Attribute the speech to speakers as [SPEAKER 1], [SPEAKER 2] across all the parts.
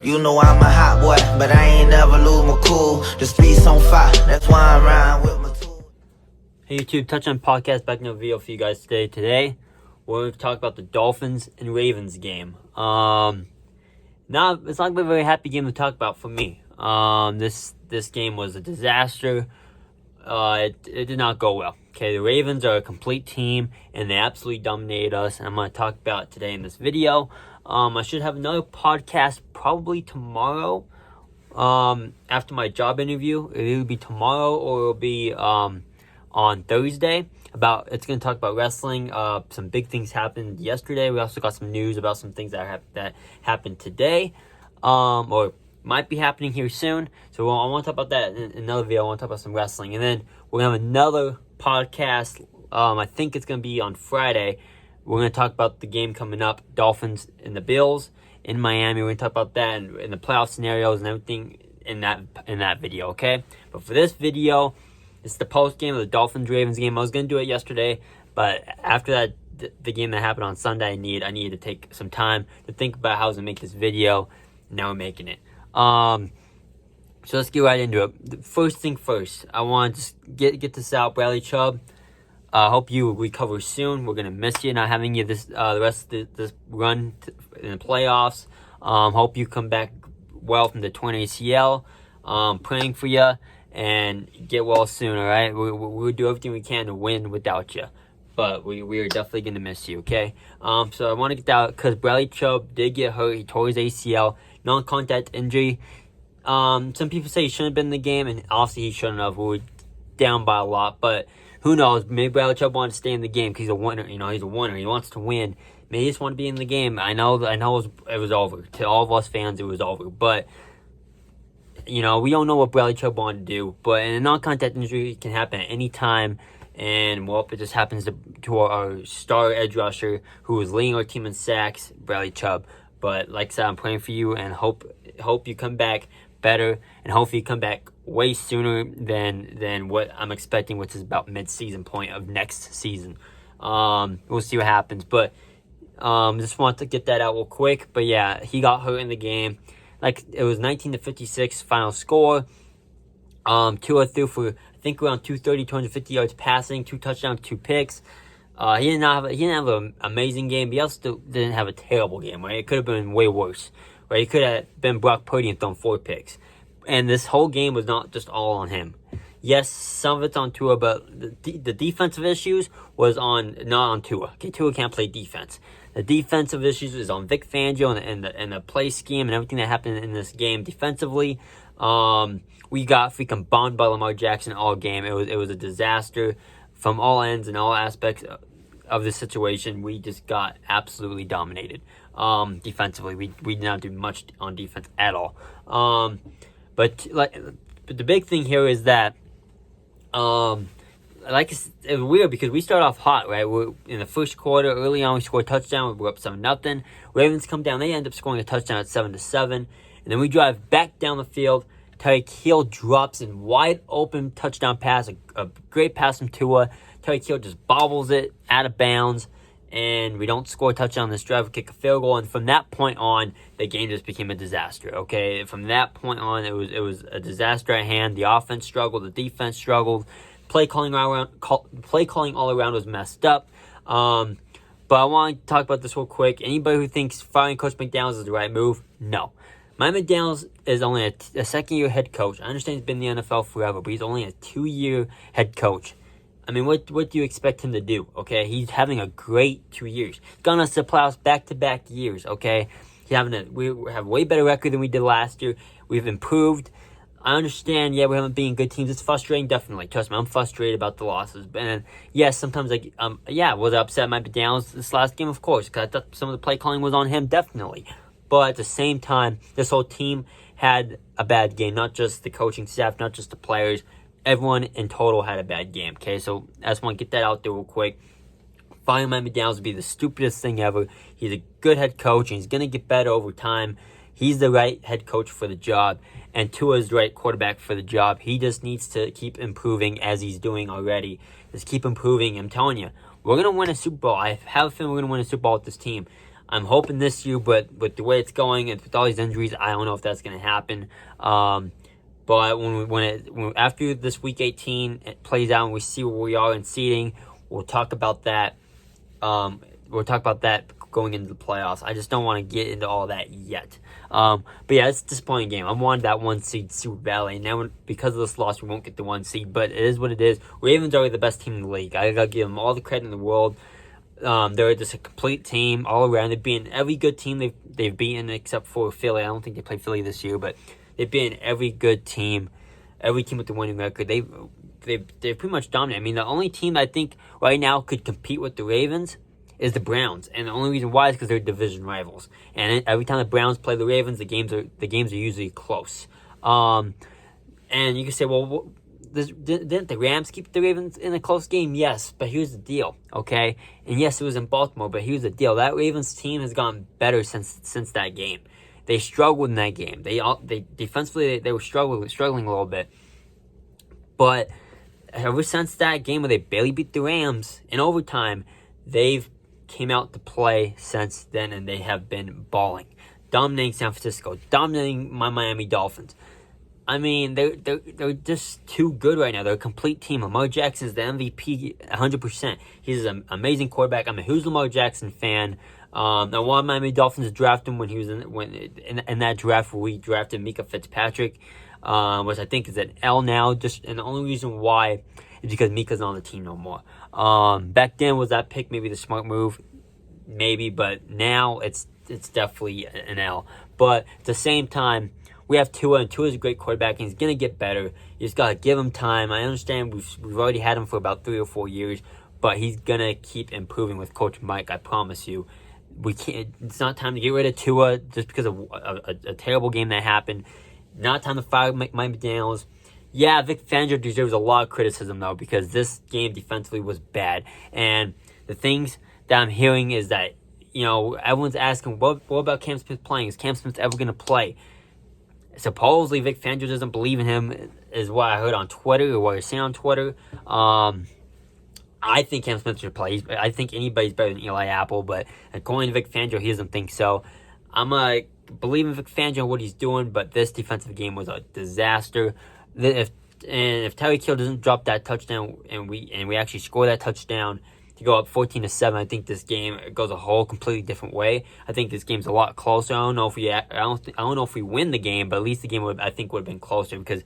[SPEAKER 1] You know I'm a hot boy, but I ain't never lose my cool. The speed's on fire, that's why I'm riding with my tool.
[SPEAKER 2] Hey YouTube, Touchdown Podcast, back in a video for you guys today. Today, we're going to talk about the Dolphins and Ravens game. It's not a very happy game to talk about for me. This game was a disaster. It did not go well. Okay, the Ravens are a complete team, and they absolutely dominated us. And I'm going to talk about it today in this video. I should have another podcast probably tomorrow. After my job interview, it'll be tomorrow or it'll be on Thursday. It's going to talk about wrestling. Some big things happened yesterday. We also got some news about some things that happened today, or might be happening here soon. So I want to talk about that in another video. I want to talk about some wrestling, and then we're gonna have another podcast. I think it's gonna be on Friday. We're going to talk about the game coming up, Dolphins and the Bills in Miami. We're going to talk about that and the playoff scenarios and everything in that video, okay? But for this video, it's the post-game of the Dolphins-Ravens game. I was going to do it yesterday, but after that, the game that happened on Sunday, I needed to take some time to think about how I was going to make this video. Now we're making it. So let's get right into it. First thing first, I want to just get this out. Bradley Chubb, I hope you recover soon. We're going to miss you not having you the rest of this run in the playoffs. Hope you come back well from the torn ACL. Praying for you and get well soon, all right? We'll do everything we can to win without you. But we are definitely going to miss you, okay? So I want to get that out because Bradley Chubb did get hurt. He tore his ACL. Non-contact injury. Some people say he shouldn't have been in the game, and obviously he shouldn't have. We were down by a lot, but who knows? Maybe Bradley Chubb wanted to stay in the game because he's a winner. You know, he's a winner. He wants to win. Maybe he just wanted to be in the game. I know it was over. To all of us fans, it was over. But, you know, we don't know what Bradley Chubb wanted to do. But in a non-contact injury, it can happen at any time. And, well, it just happens to our star edge rusher who is leading our team in sacks, Bradley Chubb. But, like I said, I'm praying for you and hope you come back better, and hopefully come back way sooner than what I'm expecting, which is about mid-season point of next season. We'll see what happens, but just want to get that out real quick. But yeah, he got hurt in the game. Like, it was 19-56 final score. Tua threw for, I think, around 230, 250 yards passing, 2 touchdowns, 2 picks. He didn't have an amazing game, but he also didn't have a terrible game, right? It could have been way worse. Right, he could have been Brock Purdy and thrown 4 picks. And this whole game was not just all on him. Yes, some of it's on Tua, but the defensive issues was not on Tua. Okay, Tua can't play defense. The defensive issues is on Vic Fangio and the play scheme and everything that happened in this game defensively. We got freaking bombed by Lamar Jackson all game. It was a disaster from all ends and all aspects of the situation. We just got absolutely dominated. Defensively, we did not do much on defense at all. But the big thing here is that, it's weird because we start off hot, right? We're in the first quarter, early on, we score a touchdown. We're up 7-0. Ravens come down. They end up scoring a touchdown at 7-7, and then we drive back down the field. Tyreek Hill drops in wide open touchdown pass, a great pass from Tua. Tyreek Hill just bobbles it out of bounds. And we don't score a touchdown on this drive, we kick a field goal, and from that point on, the game just became a disaster, okay? From that point on, it was a disaster at hand. The offense struggled, the defense struggled, play calling all around was messed up. But I want to talk about this real quick. Anybody who thinks firing Coach McDaniels is the right move, no. Mike McDaniels is only a second-year head coach. I understand he's been in the NFL forever, but he's only a 2-year head coach. I mean, what do you expect him to do, okay? He's having a great 2 years. He's gone us to playoffs back-to-back years, okay? We have a way better record than we did last year. We've improved. I understand, yeah, we haven't been good teams. It's frustrating, definitely. Trust me, I'm frustrated about the losses. And yes, sometimes, was I upset at Mike McDaniels this last game? Of course, because I thought some of the play calling was on him, definitely. But at the same time, this whole team had a bad game. Not just the coaching staff, not just the players. Everyone in total had a bad game, okay? So I just want to get that out there real quick. Firing Mike McDaniels would be the stupidest thing ever. He's a good head coach, and he's going to get better over time. He's the right head coach for the job, and Tua is the right quarterback for the job. He just needs to keep improving as he's doing already. Just keep improving. I'm telling you, we're going to win a Super Bowl. I have a feeling we're going to win a Super Bowl with this team. I'm hoping this year, but with the way it's going and with all these injuries, I don't know if that's going to happen. But after this week 18 it plays out and we see where we are in seeding, we'll talk about that. Going into the playoffs. I just don't want to get into all that yet. But yeah, it's a disappointing game. I wanted that 1 seed Super Valley, and now because of this loss, we won't get the 1 seed. But it is what it is. Ravens are the best team in the league. I gotta give them all the credit in the world. They're just a complete team all around. They've beaten every good team they've beaten except for Philly. I don't think they played Philly this year, but they've beaten every good team, every team with the winning record. They've pretty much dominated. I mean, the only team I think right now could compete with the Ravens is the Browns, and the only reason why is because they're division rivals. And every time the Browns play the Ravens, the games are usually close. And you can say, well, didn't the Rams keep the Ravens in a close game? Yes, but here's the deal, okay? And yes, it was in Baltimore, but here's the deal: that Ravens team has gotten better since that game. They struggled in that game. They defensively they were struggling a little bit, but ever since that game where they barely beat the Rams in overtime, they've came out to play since then, and they have been balling, dominating San Francisco, dominating my Miami Dolphins. I mean, they're just too good right now. They're a complete team. Lamar Jackson is the MVP 100%. He's an amazing quarterback. I'm a huge Lamar Jackson fan. I wanted Miami Dolphins to draft him when he was in that draft where we drafted Mika Fitzpatrick, which I think is an L now. And the only reason why is because Mika's not on the team no more. Back then, was that pick maybe the smart move? Maybe, but now it's definitely an L. But at the same time, we have Tua, and Tua's a great quarterback, and he's going to get better. You just got to give him time. I understand we've already had him for about 3 or 4 years, but he's going to keep improving with Coach Mike, I promise you. We can't. It's not time to get rid of Tua just because of a terrible game that happened. Not time to fire Mike McDaniels. Yeah, Vic Fangio deserves a lot of criticism, though, because this game defensively was bad. And the things that I'm hearing is that, everyone's asking, what about Cam Smith playing? Is Cam Smith ever going to play? Supposedly, Vic Fangio doesn't believe in him, is what I heard on Twitter, or what I see on Twitter. I think Cam Smith should play. I think anybody's better than Eli Apple, but according to Vic Fangio, he doesn't think so. I'm going to believe in Vic Fangio and what he's doing, but this defensive game was a disaster. If Tyreek Hill doesn't drop that touchdown and we actually score that touchdown to go up 14-7, I think this game goes a whole completely different way. I think this game's a lot closer. I don't know if we win the game, but at least the game would have been closer, because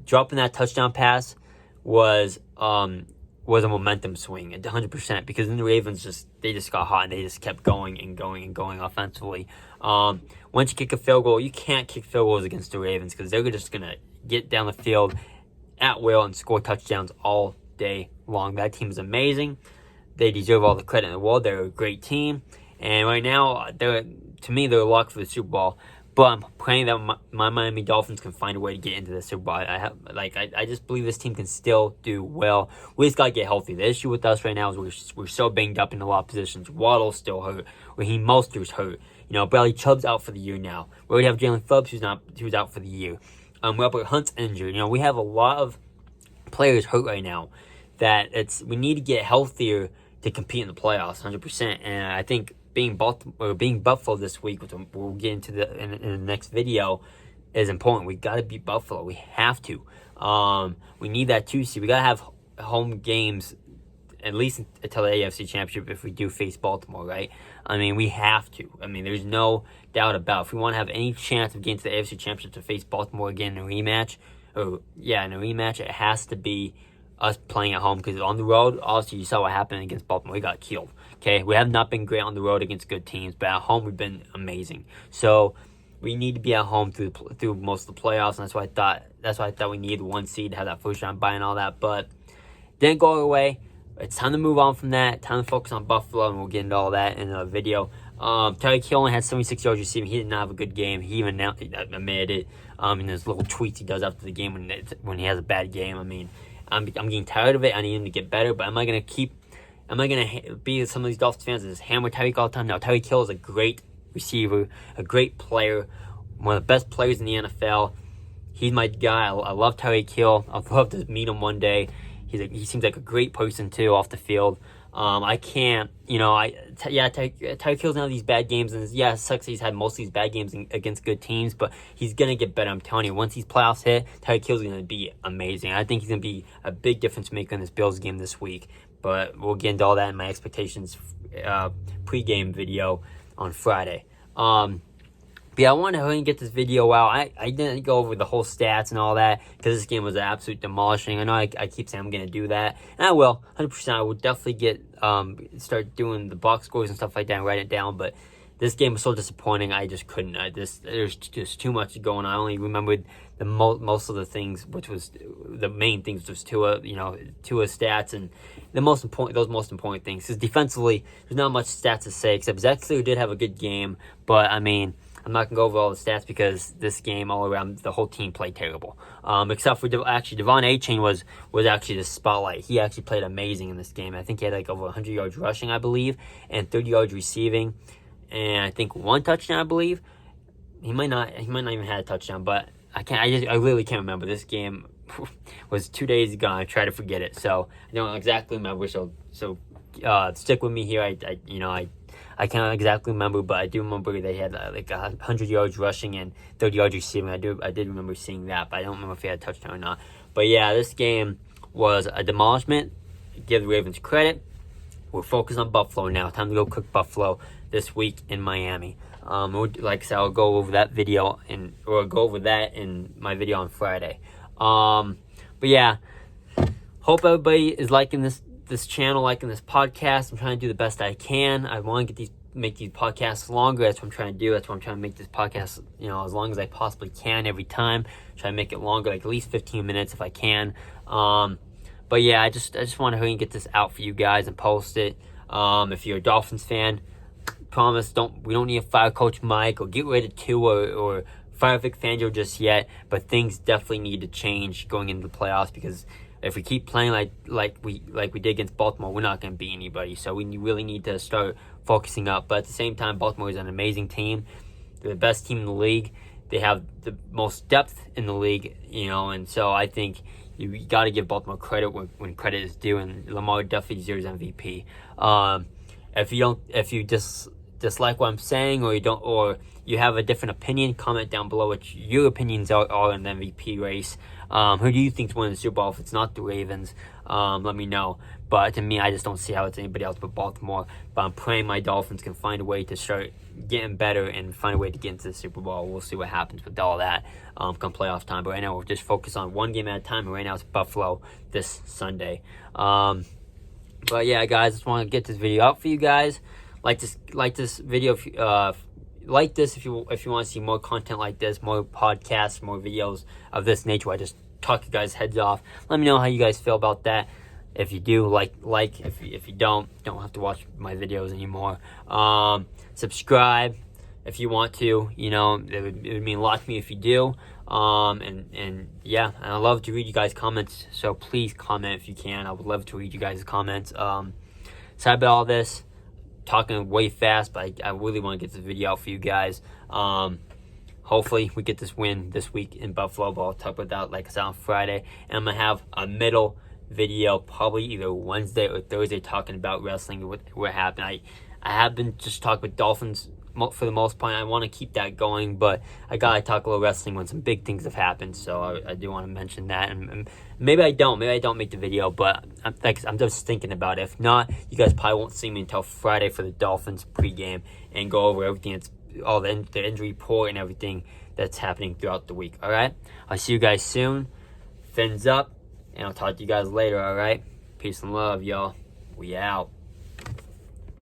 [SPEAKER 2] dropping that touchdown pass was a momentum swing at 100%, because then the Ravens just got hot and they just kept going and going and going offensively. Once you kick a field goal, you can't kick field goals against the Ravens, because they're just gonna get down the field at will and score touchdowns all day long. That team is amazing. They deserve all the credit in the world. They're a great team, and right now they're locked for the Super Bowl. But I'm praying that my Miami Dolphins can find a way to get into the Super Bowl. I just believe this team can still do well. We just gotta get healthy. The issue with us right now is we're so banged up in a lot of positions. Waddle's still hurt. Raheem Mostert's hurt. Bradley Chubb's out for the year now. We already have Jalen Phillips who's out for the year. Robert Hunt's injured. We have a lot of players hurt right now that we need to get healthier to compete in the playoffs 100%. And I think being Buffalo this week, which we'll get into in the next video, is important. We got to beat Buffalo. We have to. We need that 2 seed. We got to have home games at least until the AFC Championship if we do face Baltimore, right? I mean, we have to. I mean, there's no doubt about it. If we want to have any chance of getting to the AFC Championship to face Baltimore again in a rematch, it has to be us playing at home, because on the road, obviously, you saw what happened against Baltimore. We got killed, okay? We have not been great on the road against good teams, but at home, we've been amazing. So we need to be at home through most of the playoffs, and that's why I thought we needed 1 seed to have that first round bye and all that, but didn't go our way. It's time to move on from that. Time to focus on Buffalo, and we'll get into all that in a video. Tyreek Hill only had 76 yards receiving. He did not have a good game. He even admitted it in his little tweets he does after the game when he has a bad game. I mean, I'm getting tired of it. I need him to get better, but am I going to be some of these Dolphins fans that just hammer Tyreek all the time? No, Tyreek Hill is a great receiver, a great player, one of the best players in the NFL. He's my guy. I love Tyreek Hill. I'd love to meet him one day. He seems like a great person, too, off the field. I can't, Tyreek Hill's now these bad games, and it sucks he's had most of these bad games against good teams, but he's going to get better, I'm telling you. Once these playoffs hit, Tyreek Hill's going to be amazing. I think he's going to be a big difference maker in this Bills game this week, but we'll get into all that in my expectations pre-game video on Friday. But yeah, I wanted to hurry and get this video out. I didn't go over the whole stats and all that because this game was an absolute demolishing. I know I keep saying I'm going to do that, and I will, 100%. I will definitely start doing the box scores and stuff like that and write it down, but this game was so disappointing, I just couldn't. There's just too much going on. I only remembered the most of the things, which was the main things, was Tua stats and those most important things. Because defensively, there's not much stats to say, except Zach Steele did have a good game, but I mean, I'm not going to go over all the stats because this game all around, the whole team played terrible. Except for Devon Achane was actually the spotlight. He actually played amazing in this game. I think he had like over 100 yards rushing, I believe, and 30 yards receiving, and I think 1 touchdown, I believe. He might not even have a touchdown, but I literally can't remember. This game was 2 days ago. I try to forget it, so I don't exactly remember. So stick with me here. I can't exactly remember, but I do remember they had like 100 yards rushing and 30 yards receiving. I did remember seeing that, but I don't remember if he had a touchdown or not. But yeah, this game was a demolishment. Give the Ravens credit. We're focused on Buffalo now. Time to go cook Buffalo this week in Miami. Like I said, I'll go over that video go over that in my video on Friday. But yeah, hope everybody is liking this channel, liking this podcast. I'm trying to do the best I can. I want to make these podcasts longer. That's what I'm trying to do. That's why I'm trying to make this podcast, as long as I possibly can every time. Try to make it longer, like at least 15 minutes if I can. But yeah, I just want to hurry and get this out for you guys and post it. If you're a Dolphins fan, promise we don't need to fire Coach Mike or get rid of Tua or fire Vic Fangio just yet. But things definitely need to change going into the playoffs, because if we keep playing like we did against Baltimore, we're not going to beat anybody. So we really need to start focusing up. But at the same time, Baltimore is an amazing team. They're the best team in the league. They have the most depth in the league, and so I think you got to give Baltimore credit when credit is due, and Lamar definitely deserves MVP. If you dislike what I'm saying, or you have a different opinion, comment down below what your opinions are in the MVP race. Who do you think's winning the Super Bowl? If it's not the Ravens, let me know. But to me, I just don't see how it's anybody else but Baltimore. But I'm praying my Dolphins can find a way to start getting better and find a way to get into the Super Bowl. We'll see what happens with all that come playoff time. But right now, we're just focused on one game at a time. And right now, it's Buffalo this Sunday. But yeah, guys, I just want to get this video out for you guys. Like this video if you want to see more content like this, more podcasts, more videos of this nature. I just talk you guys' heads off. Let me know how you guys feel about that. If you do, like. If you don't have to watch my videos anymore. Subscribe if you want to. It would mean a lot to me if you do. And I love to read you guys' comments. So please comment if you can. I would love to read you guys' comments. Sorry about all this. Talking way fast, but I really want to get this video out for you guys. Hopefully we get this win this week in Buffalo, but I'll talk about that like I said on Friday. And I'm gonna have a middle video probably either Wednesday or Thursday talking about wrestling, what happened. I have been just talking with Dolphins for the most part. I want to keep that going, but I gotta talk a little wrestling when some big things have happened. So I do want to mention that, and maybe I don't make the video, but I'm just thinking about it. If not, you guys probably won't see me until Friday for the Dolphins pregame and go over everything all the injury report and everything that's happening throughout the week. All right, I'll see you guys soon. Fins up, and I'll talk to you guys later. All right, peace and love, y'all. We out.